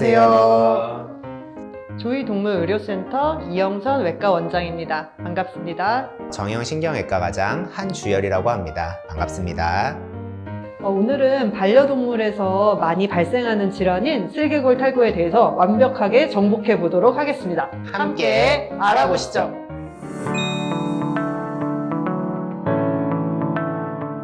안녕하세요. 조이동물의료센터 이영선 외과 원장입니다. 반갑습니다. 정형신경외과과장 한주열이라고 합니다. 반갑습니다. 오늘은 반려동물에서 많이 발생하는 질환인 슬개골 탈구에 대해서 완벽하게 정복해 보도록 하겠습니다. 함께 알아보시죠.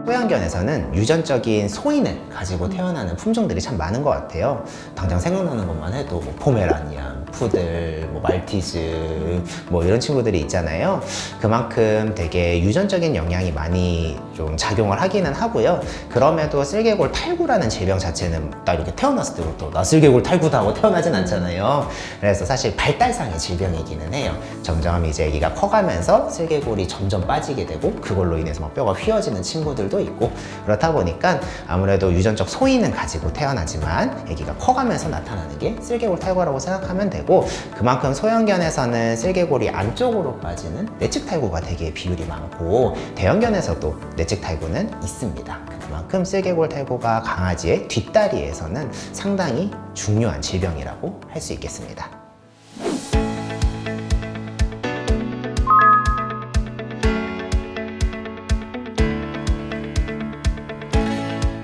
소형견에서는 유전적인 소인을 가지고 태어나는 품종들이 참 많은 것 같아요. 당장 생각나는 것만 해도 포메라니안, 푸들, 말티즈 이런 친구들이 있잖아요. 그만큼 되게 유전적인 영향이 많이 좀 작용을 하기는 하고요. 그럼에도 슬개골 탈구라는 질병 자체는 딱 이렇게 태어났을 때부터 나 슬개골 탈구다 하고 태어나진 않잖아요. 그래서 사실 발달상의 질병이기는 해요. 점점 이제 애기가 커가면서 슬개골이 점점 빠지게 되고 그걸로 인해서 막 뼈가 휘어지는 친구들도 있고, 그렇다 보니까 아무래도 유전적 소인은 가지고 태어나지만 애기가 커가면서 나타나는 게 슬개골 탈구라고 생각하면 되고, 그만큼 소형견에서는 슬개골이 안쪽으로 빠지는 내측 탈구가 되게 비율이 많고, 대형견에서도 내측 탈구는 있습니다. 그만큼 슬개골 탈구가 강아지의 뒷다리에서는 상당히 중요한 질병이라고 할 수 있겠습니다.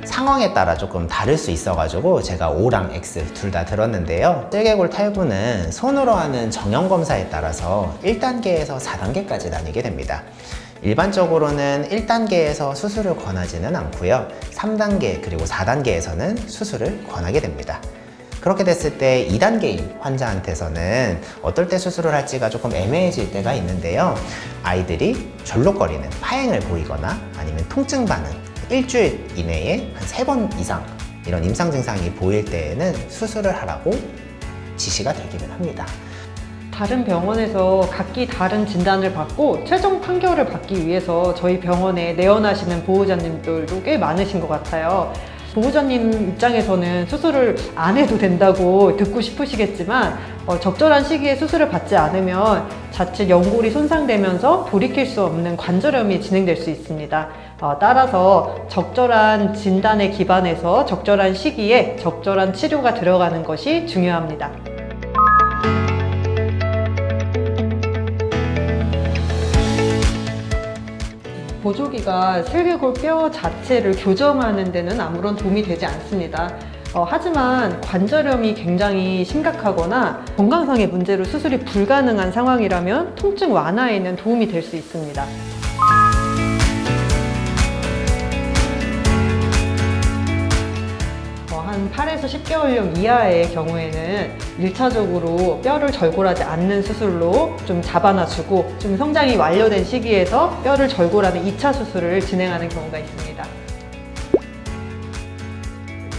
상황에 따라 조금 다를 수 있어가지고 제가 O랑 X 둘 다 들었는데요. 슬개골 탈구는 손으로 하는 정형검사에 따라서 1단계에서 4단계까지 나뉘게 됩니다. 일반적으로는 1단계에서 수술을 권하지는 않고요. 3단계 그리고 4단계에서는 수술을 권하게 됩니다. 그렇게 됐을 때 2단계인 환자한테서는 어떨 때 수술을 할지가 조금 애매해질 때가 있는데요. 아이들이 절룩거리는 파행을 보이거나 아니면 통증 반응, 일주일 이내에 한 3번 이상 이런 임상 증상이 보일 때에는 수술을 하라고 지시가 되기는 합니다. 다른 병원에서 각기 다른 진단을 받고 최종 판결을 받기 위해서 저희 병원에 내원하시는 보호자님들도 꽤 많으신 것 같아요. 보호자님 입장에서는 수술을 안 해도 된다고 듣고 싶으시겠지만 적절한 시기에 수술을 받지 않으면 자칫 연골이 손상되면서 돌이킬 수 없는 관절염이 진행될 수 있습니다. 따라서 적절한 진단에 기반해서 적절한 시기에 적절한 치료가 들어가는 것이 중요합니다. 보조기가 슬개골 뼈 자체를 교정하는 데는 아무런 도움이 되지 않습니다. 하지만 관절염이 굉장히 심각하거나 건강상의 문제로 수술이 불가능한 상황이라면 통증 완화에는 도움이 될 수 있습니다. 한 8에서 10개월령 이하의 경우에는 1차적으로 뼈를 절골하지 않는 수술로 좀 잡아놔주고 좀 성장이 완료된 시기에서 뼈를 절골하는 2차 수술을 진행하는 경우가 있습니다.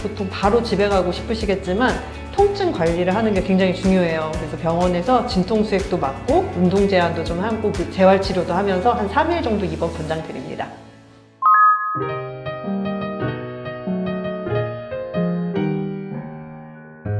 보통 바로 집에 가고 싶으시겠지만 통증 관리를 하는 게 굉장히 중요해요. 그래서 병원에서 진통수액도 맞고 운동 제한도 좀 하고 재활치료도 하면서 한 3일 정도 입원 권장드립니다.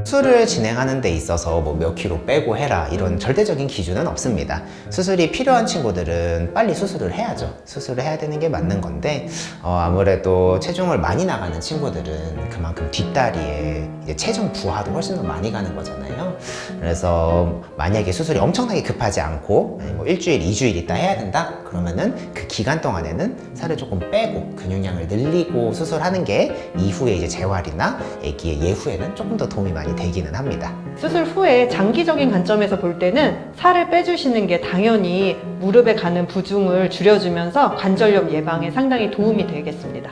수술을 진행하는 데 있어서 몇 킬로 빼고 해라 이런 절대적인 기준은 없습니다. 수술이 필요한 친구들은 빨리 수술을 해야죠. 수술을 해야 되는 게 맞는 건데 아무래도 체중을 많이 나가는 친구들은 그만큼 뒷다리에 이제 체중 부하도 훨씬 더 많이 가는 거잖아요. 그래서 만약에 수술이 엄청나게 급하지 않고 일주일, 2주일 있다 해야 된다? 그러면은 그 기간 동안에는 살을 조금 빼고 근육량을 늘리고 수술하는 게 이후에 이제 재활이나 아기의 예후에는 조금 더 도움이 많이 되기는 합니다. 수술 후에 장기적인 관점에서 볼 때는 살을 빼주시는 게 당연히 무릎에 가는 부중을 줄여주면서 관절염 예방에 상당히 도움이 되겠습니다.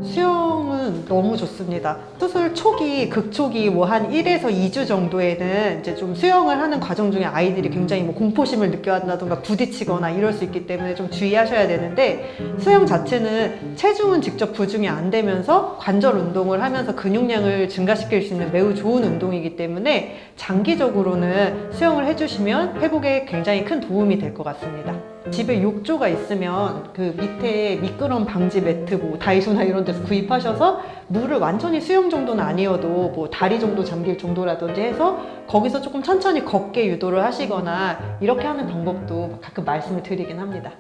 수영은 너무 좋습니다. 수술 초기, 극초기 한 1에서 2주 정도에는 이제 좀 수영을 하는 과정 중에 아이들이 굉장히 공포심을 느껴한다던가 부딪히거나 이럴 수 있기 때문에 좀 주의하셔야 되는데, 수영 자체는 체중은 직접 부중이 안 되면서 관절 운동을 하면서 근육량을 증가시킬 수 있는 매우 좋은 운동이기 때문에 장기적으로는 수영을 해주시면 회복에 굉장히 큰 도움이 될 것 같습니다. 집에 욕조가 있으면 그 밑에 미끄럼 방지 매트 다이소나 이런 데서 구입하셔서 물을 완전히 수영 정도는 아니어도 다리 정도 잠길 정도라든지 해서 거기서 조금 천천히 걷게 유도를 하시거나 이렇게 하는 방법도 가끔 말씀을 드리긴 합니다.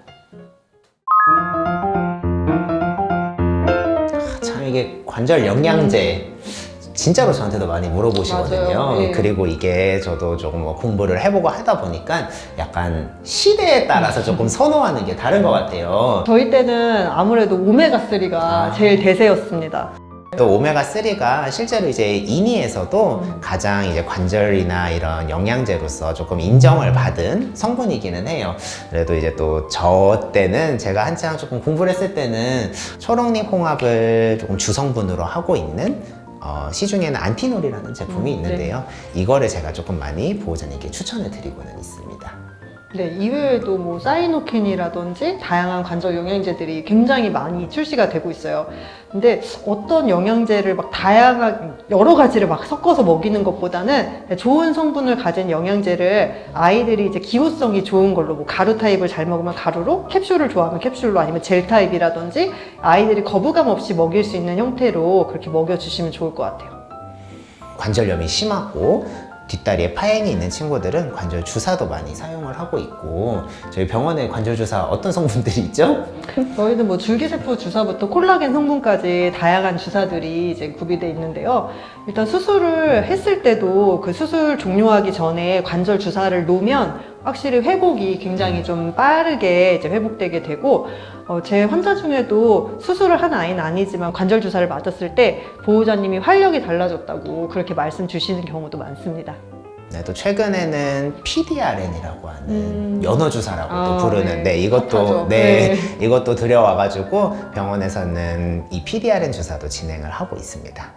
이게 관절 영양제 진짜로 저한테도 많이 물어보시거든요. 맞아요. 예. 그리고 이게 저도 조금 뭐 공부를 해보고 하다 보니까 약간 시대에 따라서 조금 선호하는 게 다른 것 같아요. 저희 때는 아무래도 오메가3가 제일 대세였습니다. 또 오메가3가 실제로 이제 인이에서도 가장 이제 관절이나 이런 영양제로서 조금 인정을 받은 성분이기는 해요. 그래도 이제 또 저 때는 제가 한창 조금 공부를 했을 때는 초록잎 홍합을 조금 주성분으로 하고 있는 시중에는 안티놀이라는 제품이 있는데요. 이거를 제가 조금 많이 보호자님께 추천을 드리고는 있습니다. 네, 이외에도 뭐 사이노킨이라든지 다양한 관절 영양제들이 굉장히 많이 출시가 되고 있어요. 근데 어떤 영양제를 막 다양한 여러 가지를 막 섞어서 먹이는 것보다는 좋은 성분을 가진 영양제를 아이들이 이제 기호성이 좋은 걸로 뭐 가루 타입을 잘 먹으면 가루로, 캡슐을 좋아하면 캡슐로, 아니면 젤 타입이라든지 아이들이 거부감 없이 먹일 수 있는 형태로 그렇게 먹여주시면 좋을 것 같아요. 관절염이 심하고 뒷다리에 파행이 있는 친구들은 관절 주사도 많이 사용을 하고 있고, 저희 병원에 관절 주사 어떤 성분들이 있죠? 저희는 뭐 줄기세포 주사부터 콜라겐 성분까지 다양한 주사들이 이제 구비되어 있는데요. 일단 수술을 했을 때도 그 수술 종료하기 전에 관절 주사를 놓으면 확실히 회복이 굉장히 좀 빠르게 이제 회복되게 되고, 제 환자 중에도 수술을 한 아이는 아니지만 관절 주사를 맞았을 때 보호자님이 활력이 달라졌다고 그렇게 말씀 주시는 경우도 많습니다. 네, 또 최근에는 PDRN이라고 하는 연어 주사라고 또 부르는데 네. 이것도 핫하죠. 이것도 들여와가지고 병원에서는 이 PDRN 주사도 진행을 하고 있습니다.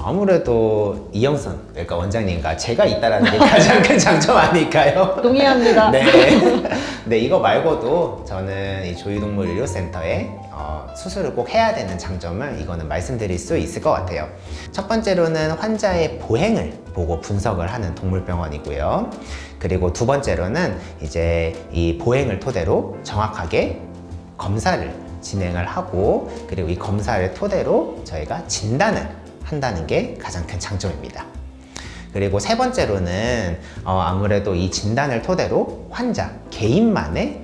아무래도 이영선 외과 원장님과 제가 있다라는 게 가장 큰 장점 아닐까요? 동의합니다. 네. 네, 이거 말고도 저는 이 조이동물의료센터에 수술을 꼭 해야 되는 장점을 이거는 말씀드릴 수 있을 것 같아요. 첫 번째로는 환자의 보행을 보고 분석을 하는 동물병원이고요. 그리고 두 번째로는 이제 이 보행을 토대로 정확하게 검사를 진행을 하고, 그리고 이 검사를 토대로 저희가 진단을 한다는 게 가장 큰 장점입니다. 그리고 세 번째로는 아무래도 이 진단을 토대로 환자 개인만의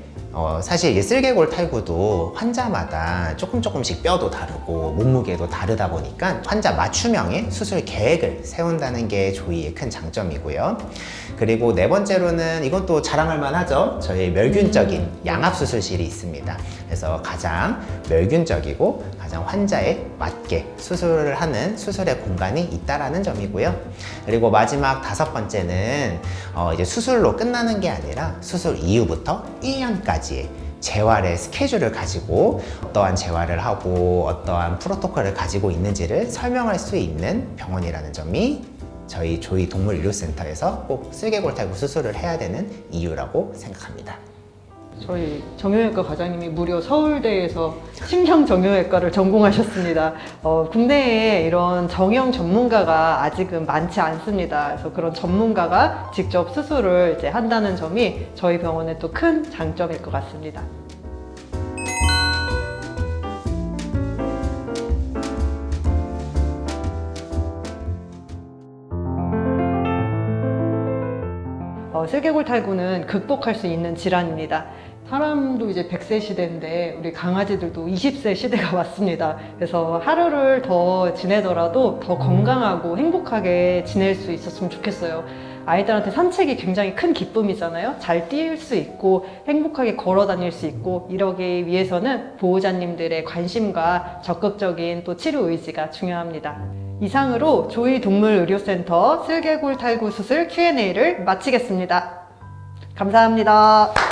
사실 이 쓸개골 탈구도 환자마다 조금씩 뼈도 다르고 몸무게도 다르다 보니까 환자 맞춤형의 수술 계획을 세운다는 게 조이의 큰 장점이고요. 그리고 네 번째로는 이건 또 자랑할 만하죠. 저희 멸균적인 양압수술실이 있습니다. 그래서 가장 멸균적이고 가장 환자에 맞게 수술을 하는 수술의 공간이 있다라는 점이고요. 그리고 마지막 다섯 번째는 이제 수술로 끝나는 게 아니라 수술 이후부터 1년까지의 재활의 스케줄을 가지고 어떠한 재활을 하고 어떠한 프로토콜을 가지고 있는지를 설명할 수 있는 병원이라는 점이 저희 조이 동물의료센터에서 꼭 쓸개골 탈구 수술을 해야 되는 이유라고 생각합니다. 저희 정형외과 과장님이 무려 서울대에서 신경정형외과를 전공하셨습니다. 국내에 이런 정형 전문가가 아직은 많지 않습니다. 그래서 그런 전문가가 직접 수술을 이제 한다는 점이 저희 병원의 또 큰 장점일 것 같습니다. 쓸개골 탈구는 극복할 수 있는 질환입니다. 사람도 이제 100세 시대인데 우리 강아지들도 20세 시대가 왔습니다. 그래서 하루를 더 지내더라도 더 건강하고 행복하게 지낼 수 있었으면 좋겠어요. 아이들한테 산책이 굉장히 큰 기쁨이잖아요. 잘 뛸 수 있고 행복하게 걸어 다닐 수 있고, 이러기 위해서는 보호자님들의 관심과 적극적인 또 치료 의지가 중요합니다. 이상으로 조이 동물의료센터 쓸개골 탈구 수술 Q&A를 마치겠습니다. 감사합니다.